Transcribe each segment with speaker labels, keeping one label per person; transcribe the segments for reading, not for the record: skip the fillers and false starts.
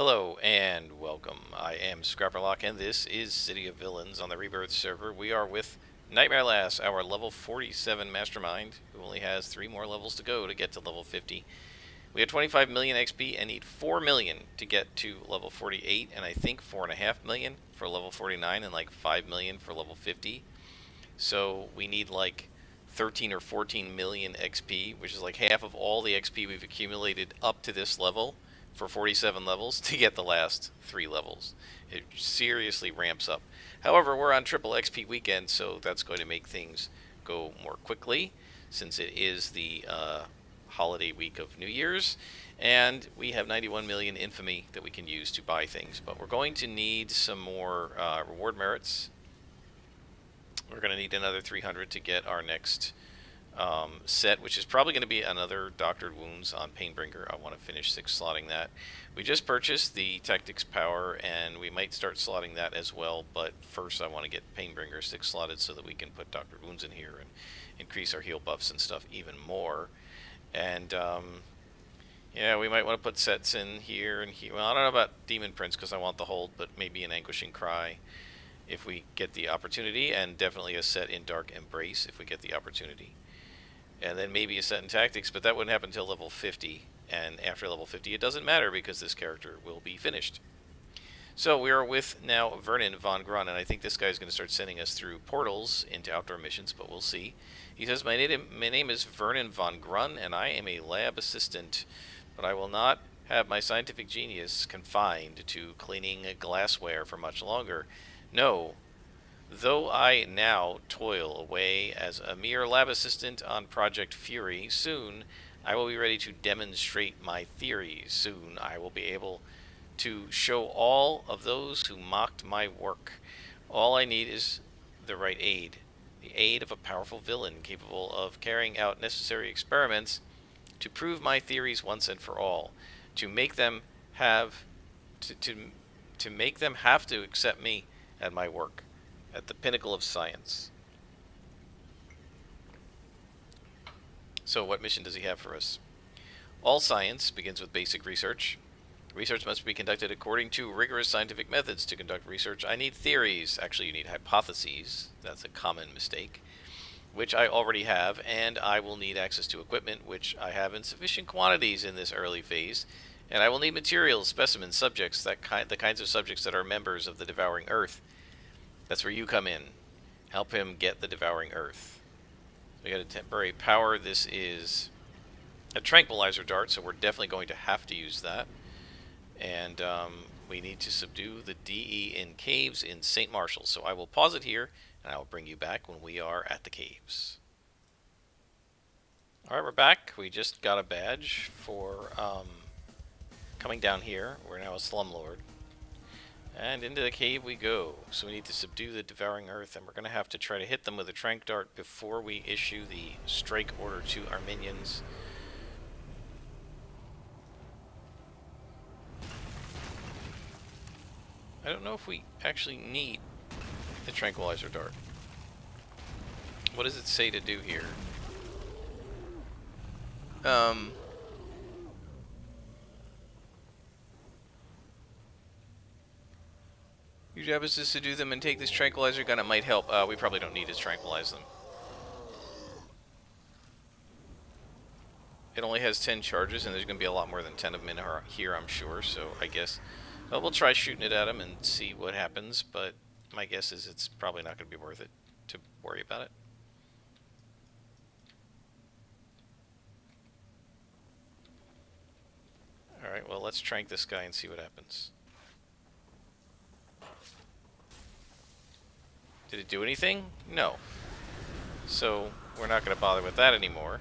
Speaker 1: Hello and welcome. I am Scrapperlock and this is City of Villains on the Rebirth server. We are with Nightmare Lass, our level 47 Mastermind, who only has 3 more levels to go to get to level 50. We have 25 million XP and need 4 million to get to level 48, and I think 4.5 million for level 49 and like 5 million for level 50. So we need like 13 or 14 million XP, which is like half of all the XP we've accumulated up to this level for 47 levels to get the last 3 levels. It seriously ramps up. However, we're on triple XP weekend, so that's going to make things go more quickly since it is the holiday week of New Year's, and we have 91 million infamy that we can use to buy things. But we're going to need some more reward merits. We're going to need another 300 to get our next set, which is probably going to be another Doctored Wounds on Painbringer. I want to finish 6-slotting that. We just purchased the Tactics Power, and we might start slotting that as well, but first I want to get Painbringer 6-slotted so that we can put Doctored Wounds in here and increase our heal buffs and stuff even more. And yeah, we might want to put sets in here and here. Well, I don't know about Demon Prince because I want the hold, but maybe an Anguishing Cry if we get the opportunity, and definitely a set in Dark Embrace if we get the opportunity. And then maybe a set in Tactics, but that wouldn't happen until level 50, and after level 50 it doesn't matter because this character will be finished. So we are with now Vernon von Grun, and I think this guy is going to start sending us through portals into outdoor missions, but we'll see. He says, my name is Vernon von Grun, and I am a lab assistant, but I will not have my scientific genius confined to cleaning glassware for much longer. No, though I now toil away as a mere lab assistant on Project Fury, soon I will be ready to demonstrate my theories. Soon I will be able to show all of those who mocked my work. All I need is the right aid. The aid of a powerful villain capable of carrying out necessary experiments to prove my theories once and for all. To make them have to make them have to accept me and my work at the pinnacle of science. So what mission does he have for us? All science begins with basic research. Research must be conducted according to rigorous scientific methods. To conduct research, I need theories. Actually, you need hypotheses. That's a common mistake, which I already have, and I will need access to equipment, which I have in sufficient quantities in this early phase. And I will need materials, specimens, subjects, the kinds of subjects that are members of the Devouring Earth. That's where you come in. Help him get the Devouring Earth. We got a temporary power. This is a tranquilizer dart, so we're definitely going to have to use that. And we need to subdue the DE in caves in St. Marshall. So I will pause it here, and I will bring you back when we are at the caves. Alright, we're back. We just got a badge for coming down here. We're now a slumlord. And into the cave we go. So we need to subdue the Devouring Earth, and we're going to have to try to hit them with a tranq dart before we issue the strike order to our minions. I don't know if we actually need the tranquilizer dart. What does it say to do here? Your job is to subdue them and take this tranquilizer gun. It might help. We probably don't need to tranquilize them. It only has 10 charges, and there's going to be a lot more than 10 of them in here, I'm sure. So I guess we'll try shooting it at them and see what happens. But my guess is it's probably not going to be worth it to worry about it. Alright, well, let's tranq this guy and see what happens. Did it do anything? No. So, we're not going to bother with that anymore.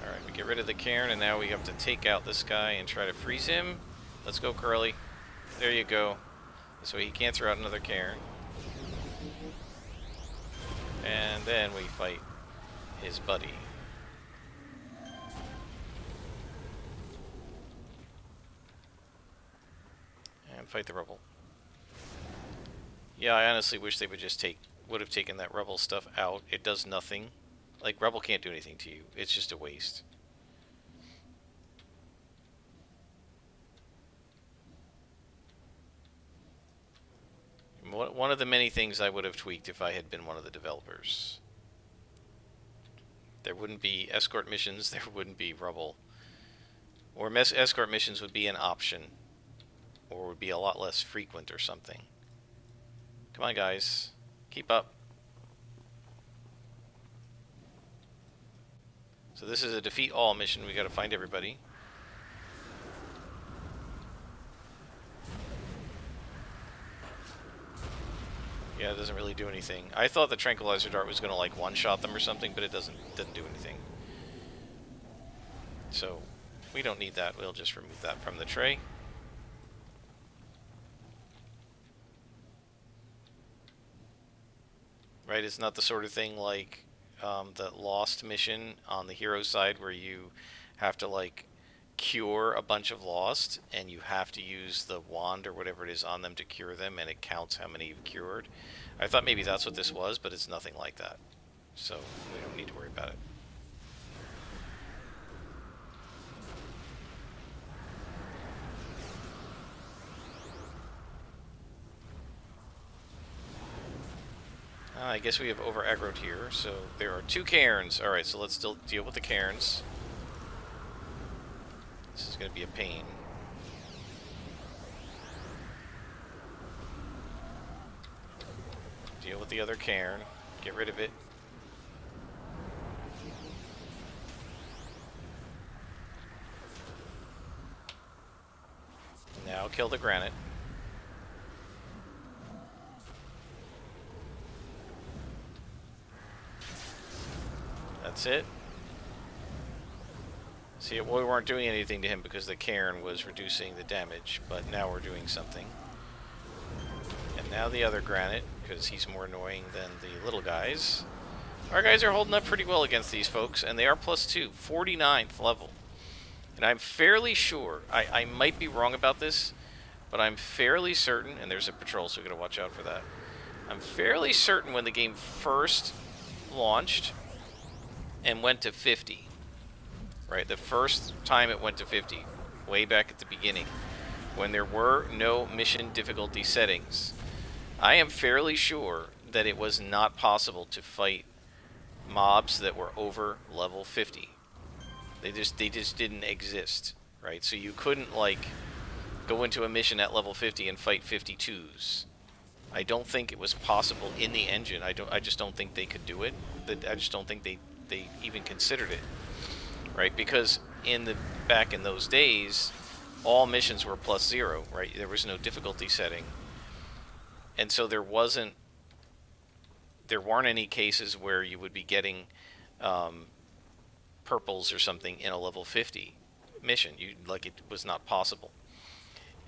Speaker 1: Alright, we get rid of the cairn, and now we have to take out this guy and try to freeze him. Let's go, Curly. There you go. This way he can't throw out another cairn. And then we fight his buddy. And fight the rebel. Yeah, I honestly wish they would have taken that rebel stuff out. It does nothing. Like, rebel can't do anything to you. It's just a waste. one of the many things I would have tweaked if I had been one of the developers. There wouldn't be escort missions, there wouldn't be rubble. Or escort missions would be an option. Or would be a lot less frequent or something. Come on, guys. Keep up. So this is a defeat all mission. We got to find everybody. Yeah, it doesn't really do anything. I thought the tranquilizer dart was going to like one-shot them or something, but it doesn't do anything. So we don't need that. We'll just remove that from the tray. Right, it's not the sort of thing like the Lost mission on the hero side where you have to like cure a bunch of Lost and you have to use the wand or whatever it is on them to cure them, and it counts how many you've cured. I thought maybe that's what this was, but it's nothing like that. So we don't need to worry about it. I guess we have over aggroed here, so there are 2 cairns. Alright, so let's still deal with the cairns. This is going to be a pain. Deal with the other cairn. Get rid of it. Now kill the granite. That's it. See, we weren't doing anything to him because the cairn was reducing the damage, but now we're doing something. And now the other granite, because he's more annoying than the little guys. Our guys are holding up pretty well against these folks, and they are +2, 49th level. And I'm fairly sure, I might be wrong about this, but I'm fairly certain, and there's a patrol, so we're going to watch out for that. I'm fairly certain when the game first launched and went to 50, right? The first time it went to 50, way back at the beginning, when there were no mission difficulty settings, I am fairly sure that it was not possible to fight mobs that were over level 50. They just didn't exist, right? So you couldn't like go into a mission at level 50 and fight 52s. I don't think it was possible in the engine. I just don't think they could do it. I just don't think they even considered it, right? Because back in those days, all missions were +0, right? There was no difficulty setting, and so there weren't any cases where you would be getting purples or something in a level 50 mission. It was not possible.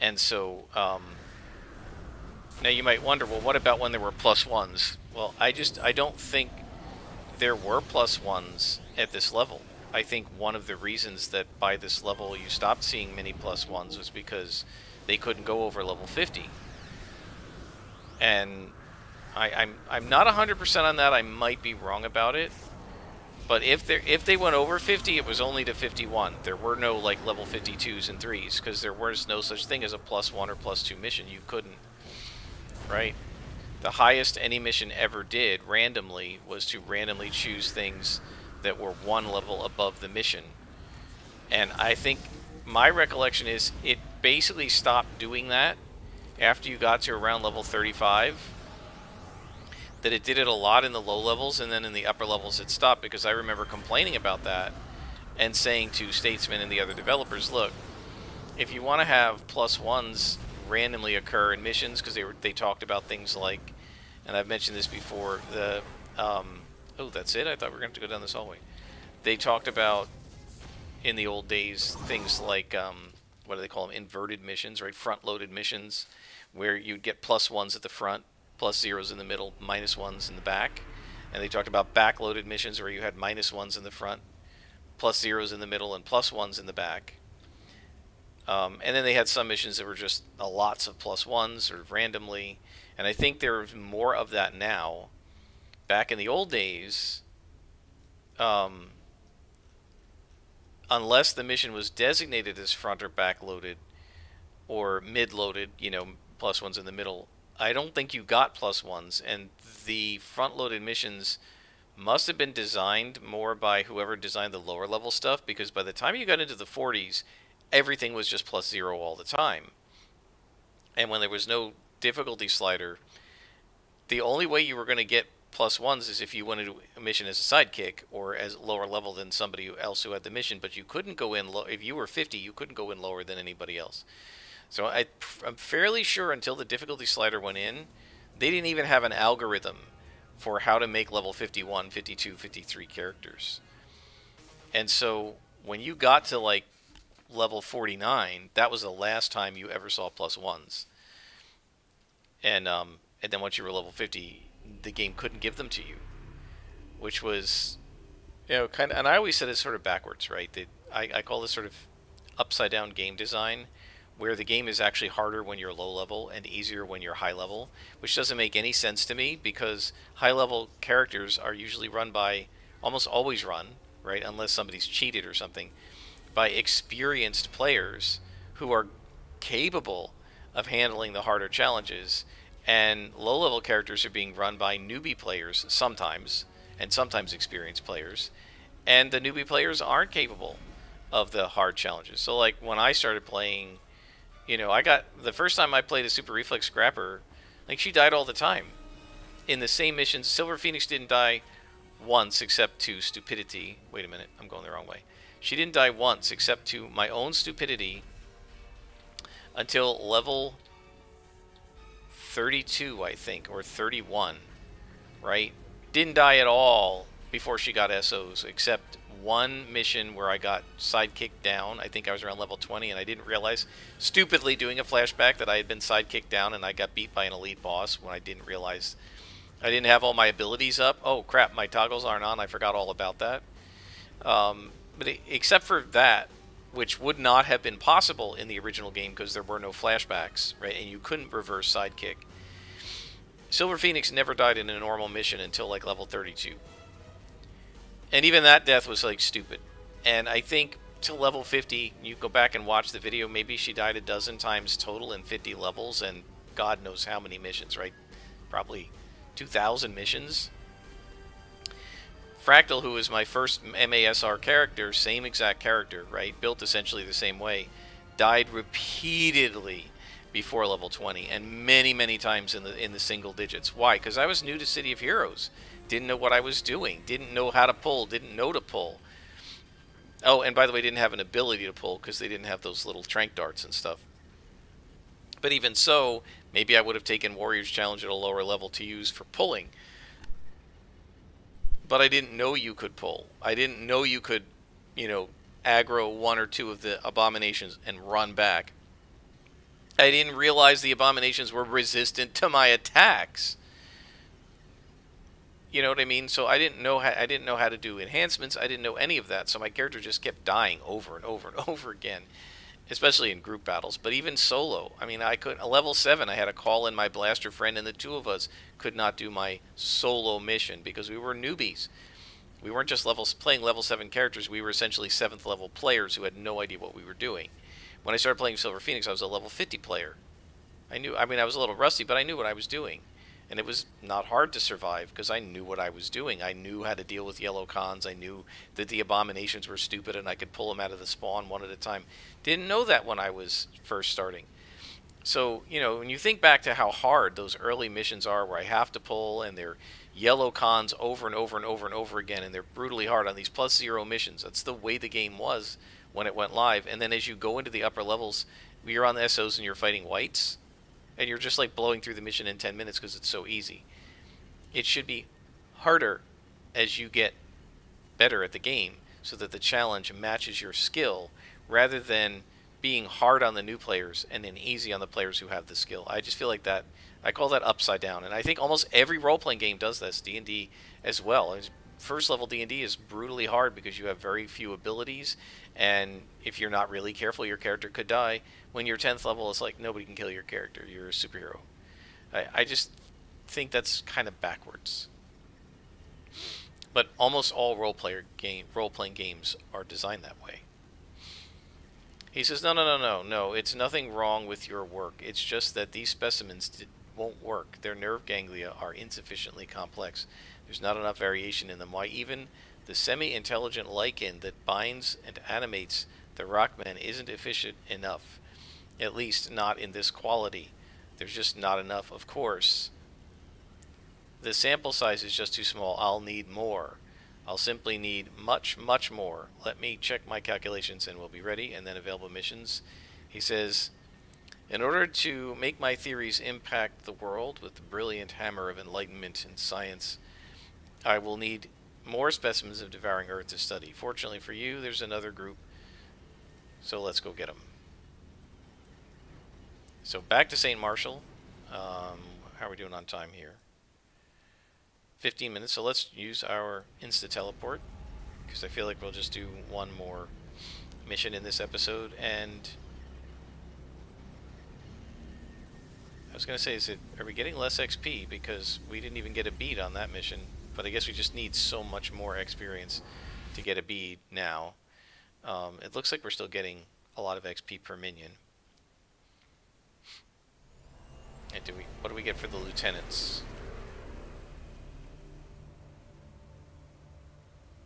Speaker 1: And so now you might wonder, well, what about when there were +1s? Well, I don't think there were +1s at this level. I think one of the reasons that by this level you stopped seeing many +1s was because they couldn't go over level 50. And I'm not 100% on that. I might be wrong about it. But if they went over 50, it was only to 51. There were no like level 52s and 3s because there was no such thing as a +1 or +2 mission. You couldn't, right? The highest any mission ever did randomly was to randomly choose things that were 1 level above the mission. And I think my recollection is it basically stopped doing that after you got to around level 35. That it did it a lot in the low levels, and then in the upper levels it stopped, because I remember complaining about that and saying to Statesman and the other developers, look, if you want to have +1s randomly occur in missions, because they talked about things like, and I've mentioned this before, the oh, that's it? I thought we were going to have to go down this hallway. They talked about, in the old days, things like, what do they call them, inverted missions, right? Front-loaded missions, where you'd get +1s at the front, +0s in the middle, -1s in the back. And they talked about back-loaded missions where you had -1s in the front, +0s in the middle, and +1s in the back. And then they had some missions that were just lots of +1s, sort of randomly. And I think there's more of that now. Back in the old days, unless the mission was designated as front or back-loaded or mid-loaded, you know, +1s in the middle, I don't think you got +1s, and the front-loaded missions must have been designed more by whoever designed the lower level stuff, because by the time you got into the 40s, everything was just +0 all the time. And when there was no difficulty slider, the only way you were going to get +1s is if you wanted a mission as a sidekick or as lower level than somebody else who had the mission, but you couldn't go in low. If you were 50, you couldn't go in lower than anybody else. So I'm fairly sure until the difficulty slider went in, they didn't even have an algorithm for how to make level 51, 52, 53 characters. And so when you got to like level 49, that was the last time you ever saw +1s. And then once you were level 50, the game couldn't give them to you, which was, you know, kind of. And I always said it's sort of backwards, right? That I call this sort of upside down game design, where the game is actually harder when you're low level and easier when you're high level, which doesn't make any sense to me, because high level characters are usually run by, almost always run, right, unless somebody's cheated or something, by experienced players who are capable of handling the harder challenges, and low level characters are being run by newbie players sometimes, and sometimes experienced players, and the newbie players aren't capable of the hard challenges. So like when I started playing, you know, I got, the first time I played a Super Reflex Scrapper, like, she died all the time. In the same missions, Silver Phoenix didn't die once except to stupidity. Wait a minute, I'm going the wrong way. She didn't die once except to my own stupidity until level 32, I think, or 31, right? Didn't die at all before she got SOs, except one mission where I got sidekicked down. I think I was around level 20, and I didn't realize, stupidly doing a flashback, that I had been sidekicked down and I got beat by an elite boss when I didn't realize I didn't have all my abilities up. Oh crap, my toggles aren't on. I forgot all about that. But except for that, which would not have been possible in the original game because there were no flashbacks, right? And you couldn't reverse sidekick. Silver Phoenix never died in a normal mission until like level 32. And even that death was like stupid. And I think to level 50, you go back and watch the video, maybe she died a dozen times total in 50 levels, and God knows how many missions, right? Probably 2,000 missions. Fractal, who was my first MASR character, same exact character, right? Built essentially the same way, died repeatedly before level 20, and many, many times in the single digits. Why? Because I was new to City of Heroes. Didn't know what I was doing. Didn't know how to pull. Didn't know to pull. Oh, and by the way, didn't have an ability to pull because they didn't have those little trank darts and stuff. But even so, maybe I would have taken Warrior's Challenge at a lower level to use for pulling. But I didn't know you could pull. I didn't know you could, you know, aggro one or two of the abominations and run back. I didn't realize the abominations were resistant to my attacks. You know what I mean? So I didn't know how to do enhancements. I didn't know any of that. So my character just kept dying over and over and over again, especially in group battles. But even solo, I mean, I could, a level 7, I had to call in my blaster friend, and the two of us could not do my solo mission because we were newbies. We weren't just playing level 7 characters. We were essentially 7th level players who had no idea what we were doing. When I started playing Silver Phoenix, I was a level 50 player. I mean, I was a little rusty, but I knew what I was doing. And it was not hard to survive because I knew what I was doing. I knew how to deal with yellow cons. I knew that the abominations were stupid and I could pull them out of the spawn one at a time. Didn't know that when I was first starting. So, you know, when you think back to how hard those early missions are where I have to pull and they're yellow cons over and over and over and over again, and they're brutally hard on these +0 missions. That's the way the game was when it went live. And then as you go into the upper levels, you're on the SOs and you're fighting whites, and you're just like blowing through the mission in 10 minutes because it's so easy. It should be harder as you get better at the game so that the challenge matches your skill, rather than being hard on the new players and then easy on the players who have the skill. I just feel like that, I call that upside down. And I think almost every role-playing game does this, D&D as well. First level D&D is brutally hard because you have very few abilities, and if you're not really careful, your character could die. When you're 10th level, it's like nobody can kill your character. You're a superhero. I just think that's kind of backwards. But almost all role-playing games are designed that way. He says, no, it's nothing wrong with your work. It's just that these specimens won't work. Their nerve ganglia are insufficiently complex. There's not enough variation in them. Why even the semi-intelligent lichen that binds and animates the rockmen isn't efficient enough. At least not in this quality. There's just not enough, of course. The sample size is just too small. I'll need more. I'll simply need much, much more. Let me check my calculations and we'll be ready. And then available missions. He says, in order to make my theories impact the world with the brilliant hammer of enlightenment and science, I will need more specimens of devouring earth to study. Fortunately for you, there's another group. So let's go get them. So back to St. Marshall. How are we doing on time here? 15 minutes. So let's use our insta-teleport, because I feel like we'll just do one more mission in this episode. And I was going to say, are we getting less XP? Because we didn't even get a bead on that mission. But I guess we just need so much more experience to get a bead now. It looks like we're still getting a lot of XP per minion. And what do we get for the lieutenants?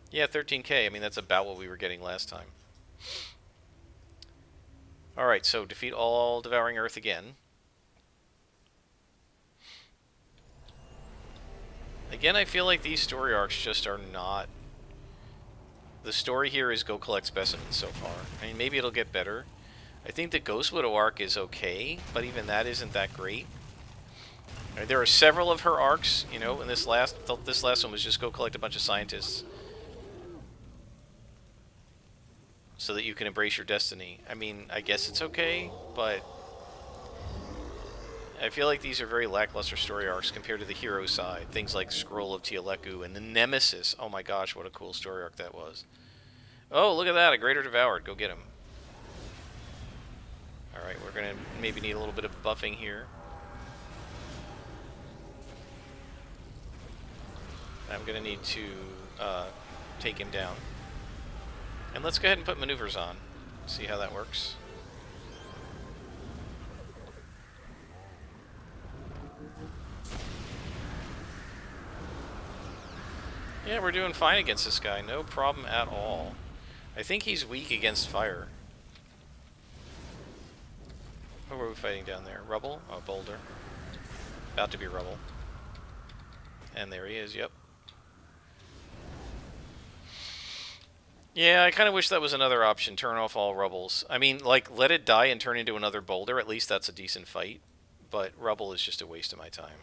Speaker 1: Yeah, 13k. I mean, that's about what we were getting last time. Alright, so defeat all Devouring Earth again. Again, I feel like these story arcs just are not... The story here is go collect specimens so far. I mean, maybe it'll get better. I think the Ghost Widow arc is okay, but even that isn't that great. There are several of her arcs, you know, and this last one was just go collect a bunch of scientists so that you can embrace your destiny. I mean, I guess it's okay, but I feel like these are very lackluster story arcs compared to the hero side. Things like Scroll of Tialeku and the Nemesis. Oh my gosh, what a cool story arc that was. Oh, look at that, a Greater Devoured. Go get him. Alright, we're going to maybe need a little bit of buffing here. I'm going to need to take him down. And let's go ahead and put maneuvers on. See how that works. Yeah, we're doing fine against this guy. No problem at all. I think he's weak against fire. Who are we fighting down there? Rubble? Oh, boulder. About to be rubble. And there he is, yep. Yeah, I kind of wish that was another option. Turn off all rubbles. I mean, like, let it die and turn into another boulder. At least that's a decent fight. But rubble is just a waste of my time.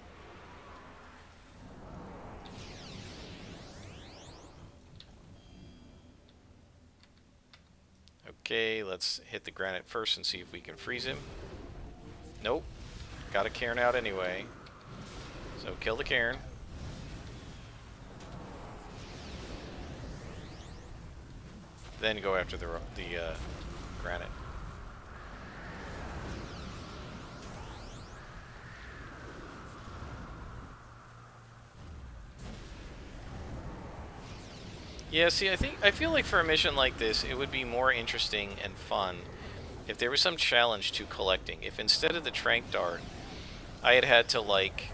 Speaker 1: Okay, let's hit the granite first and see if we can freeze him. Nope. Got a Cairn out anyway. So kill the Cairn. Then go after the granite. Yeah, see, I feel like for a mission like this, it would be more interesting and fun if there was some challenge to collecting. If instead of the Trank Dart, I had to, like,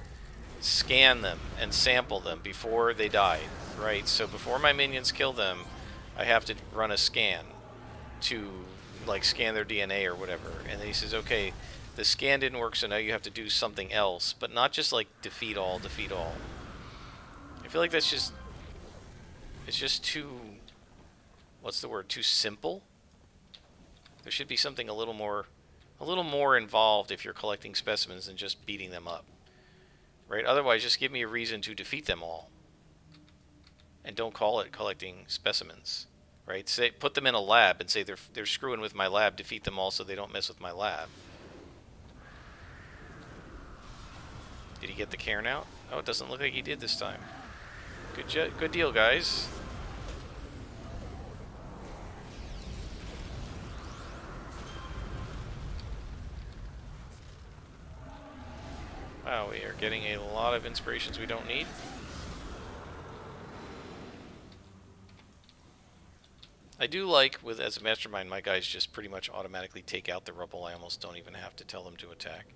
Speaker 1: scan them and sample them before they died, right? So before my minions kill them, I have to run a scan to, like, scan their DNA or whatever. And then he says, okay, the scan didn't work, so now you have to do something else. But not just, like, defeat all, defeat all. I feel like that's just... It's just too... What's the word? Too simple? There should be something a little more involved if you're collecting specimens than just beating them up. Right? Otherwise, just give me a reason to defeat them all. And don't call it collecting specimens. Right? Say, put them in a lab and say they're screwing with my lab, defeat them all so they don't mess with my lab. Did he get the Cairn out? Oh, it doesn't look like he did this time. Good deal, guys. Wow, we are getting a lot of inspirations we don't need. I do like, as a Mastermind, my guys just pretty much automatically take out the rubble. I almost don't even have to tell them to attack.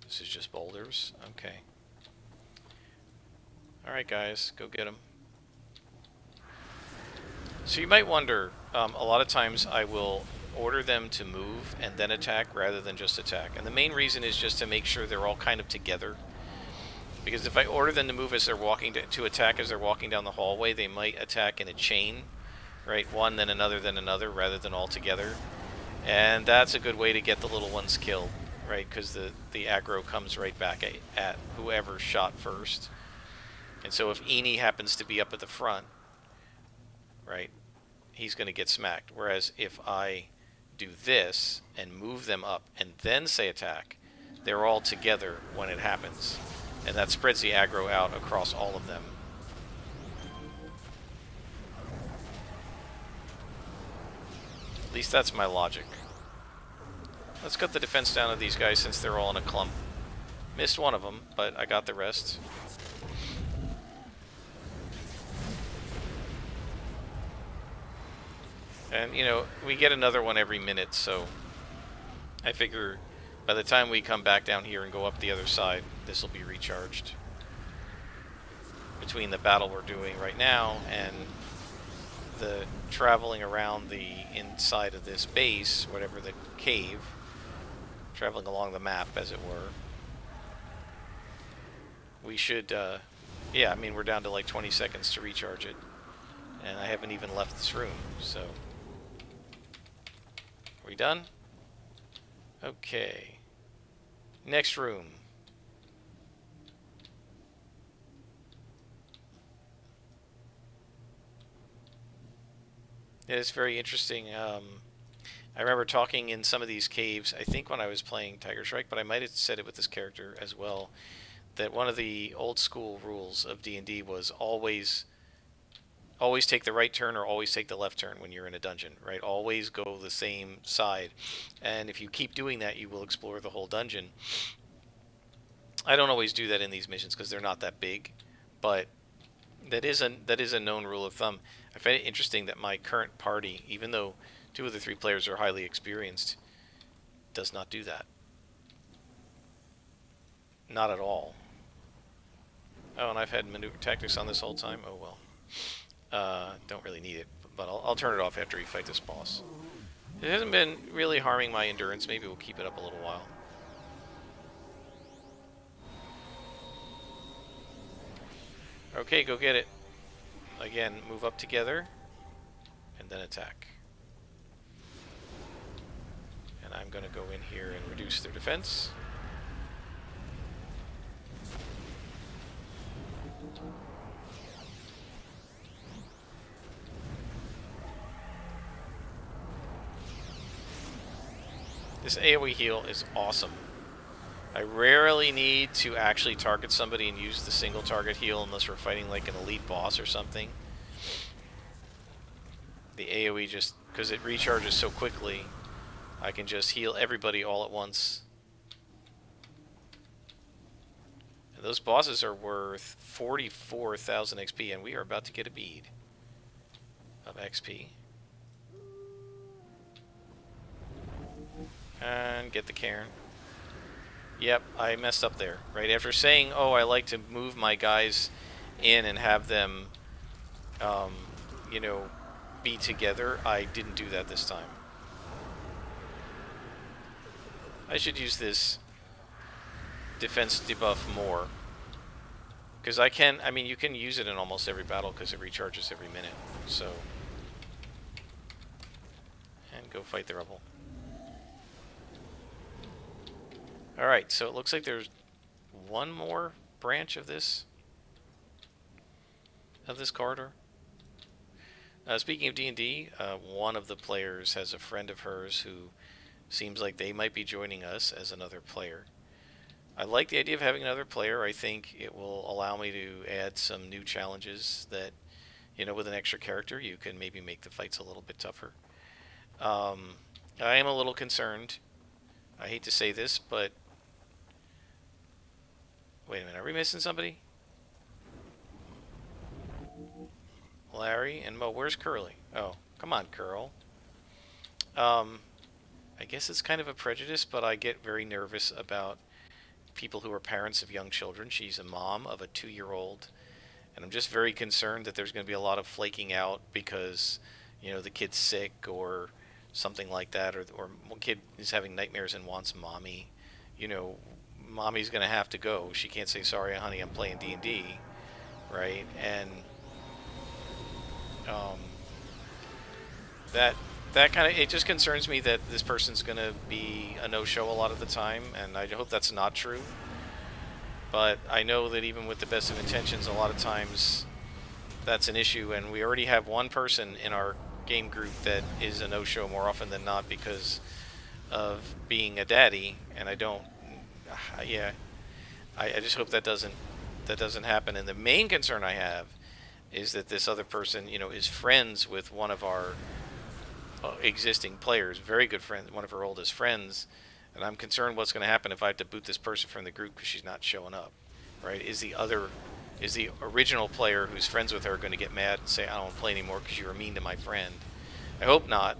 Speaker 1: This is just boulders. Okay. Alright guys, go get them. So you might wonder, a lot of times I will order them to move and then attack rather than just attack. And the main reason is just to make sure they're all kind of together. Because if I order them to move as they're walking to attack as they're walking down the hallway, they might attack in a chain, right? One, then another, rather than all together. And that's a good way to get the little ones killed, right? Because the aggro comes right back at whoever shot first. And so if Eni happens to be up at the front, right, he's going to get smacked. Whereas if I do this and move them up and then say attack, they're all together when it happens. And that spreads the aggro out across all of them. At least that's my logic. Let's cut the defense down of these guys since they're all in a clump. Missed one of them, but I got the rest. And, you know, we get another one every minute, so I figure by the time we come back down here and go up the other side, this will be recharged. Between the battle we're doing right now and the traveling around the inside of this base, whatever the cave, traveling along the map, as it were, we should, yeah, I mean, we're down to like 20 seconds to recharge it. And I haven't even left this room, so... Are we done? Okay. Next room. It's very interesting. I remember talking in some of these caves, I think when I was playing Tiger Strike, but I might have said it with this character as well, that one of the old school rules of D&D was always take the right turn or always take the left turn when you're in a dungeon, right? Always go the same side. And if you keep doing that, you will explore the whole dungeon. I don't always do that in these missions because they're not that big, but that is a known rule of thumb. I find it interesting that my current party, even though 2 of the 3 players are highly experienced, does not do that. Not at all. Oh, and I've had maneuver tactics on this whole time? Oh well. Don't really need it, but I'll turn it off after we fight this boss. It hasn't been really harming my endurance. Maybe we'll keep it up a little while. Okay, go get it. Again, move up together, and then attack. And I'm going to go in here and reduce their defense. This AoE heal is awesome. I rarely need to actually target somebody and use the single target heal unless we're fighting like an elite boss or something. The AoE just, because it recharges so quickly, I can just heal everybody all at once. And those bosses are worth 44,000 XP, and we are about to get a bead of XP. And get the Cairn. Yep, I messed up there. Right after saying, oh, I like to move my guys in and have them, you know, be together, I didn't do that this time. I should use this defense debuff more. Because I mean, you can use it in almost every battle because it recharges every minute. So, and go fight the rebel. Alright, so it looks like there's one more branch of this corridor. Speaking of D&D, one of the players has a friend of hers who seems like they might be joining us as another player. I like the idea of having another player. I think it will allow me to add some new challenges that, you know, with an extra character, you can maybe make the fights a little bit tougher. I am a little concerned. I hate to say this, but... Wait a minute, are we missing somebody? Larry and Mo. Where's Curly? Oh, come on, Curl. I guess it's kind of a prejudice, but I get very nervous about people who are parents of young children. She's a mom of a 2-year-old, and I'm just very concerned that there's going to be a lot of flaking out because, you know, the kid's sick or something like that, or one kid is having nightmares and wants mommy. You know, mommy's going to have to go. She can't say, sorry, honey, I'm playing D&D, right? And that kind of, it just concerns me that this person's going to be a no-show a lot of the time, and I hope that's not true. But I know that even with the best of intentions, a lot of times that's an issue, and we already have one person in our game group that is a no-show more often than not because of being a daddy, and I don't, yeah, I just hope that doesn't happen. And the main concern I have is that this other person, you know, is friends with one of our existing players, very good friend, one of her oldest friends, and I'm concerned what's going to happen if I have to boot this person from the group because she's not showing up, right? Is the original player who's friends with her going to get mad and say, I don't want to play anymore because you were mean to my friend? I hope not.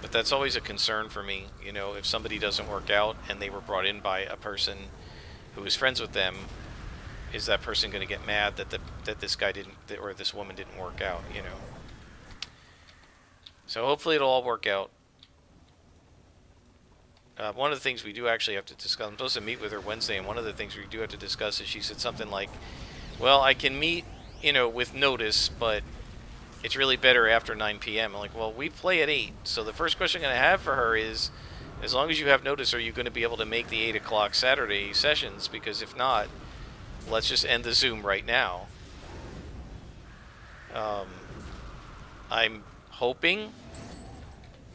Speaker 1: But that's always a concern for me, you know, if somebody doesn't work out and they were brought in by a person who is friends with them, is that person going to get mad that this guy didn't, or this woman didn't work out, you know? So hopefully it'll all work out. One of the things we do actually have to discuss, I'm supposed to meet with her Wednesday, and one of the things we do have to discuss is she said something like, well, I can meet, you know, with notice, but it's really better after 9 p.m. I'm like, well, we play at 8, so the first question I'm going to have for her is, as long as you have notice, are you going to be able to make the 8 o'clock Saturday sessions? Because if not, let's just end the Zoom right now. I'm hoping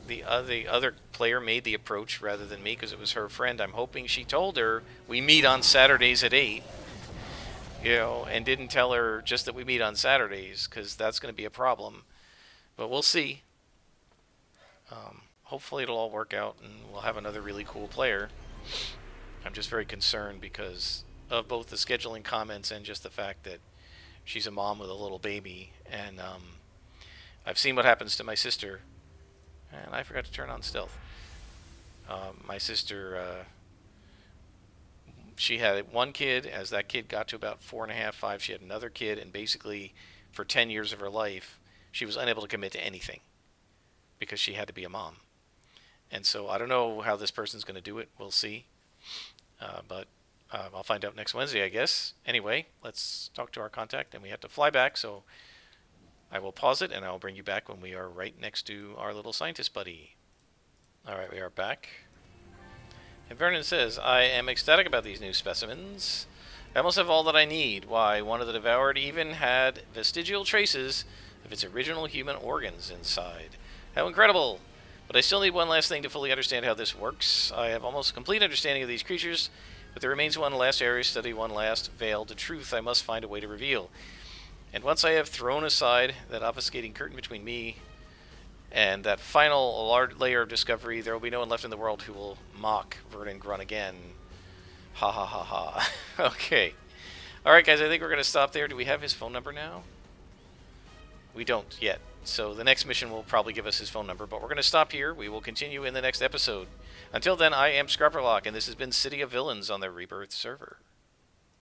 Speaker 1: the other player made the approach rather than me because it was her friend. I'm hoping she told her we meet on Saturdays at 8, you know, and didn't tell her just that we meet on Saturdays, because that's going to be a problem. But we'll see. Hopefully it'll all work out and we'll have another really cool player. I'm just very concerned because of both the scheduling comments and just the fact that she's a mom with a little baby, and I've seen what happens to my sister, and I forgot to turn on stealth. My sister, she had one kid. As that kid got to about 4.5, 5, she had another kid, and basically for 10 years of her life she was unable to commit to anything because she had to be a mom. And so I don't know how this person's going to do it. We'll see. But I'll find out next Wednesday, I guess. Anyway, let's talk to our contact, and we have to fly back, so I will pause it, and I'll bring you back when we are right next to our little scientist buddy. Alright, we are back. And Vernon says, I am ecstatic about these new specimens. I almost have all that I need. Why, one of the devoured even had vestigial traces of its original human organs inside. How incredible! But I still need one last thing to fully understand how this works. I have almost a complete understanding of these creatures, but there remains one last area to study, one last veiled truth I must find a way to reveal. And once I have thrown aside that obfuscating curtain between me and that final large layer of discovery, there will be no one left in the world who will mock Vernon Grunt again. Ha ha ha ha. Okay. Alright guys, I think we're going to stop there. Do we have his phone number now? We don't yet. So the next mission will probably give us his phone number, but we're going to stop here. We will continue in the next episode. Until then, I am Scrapperlock, and this has been City of Villains on the Rebirth server.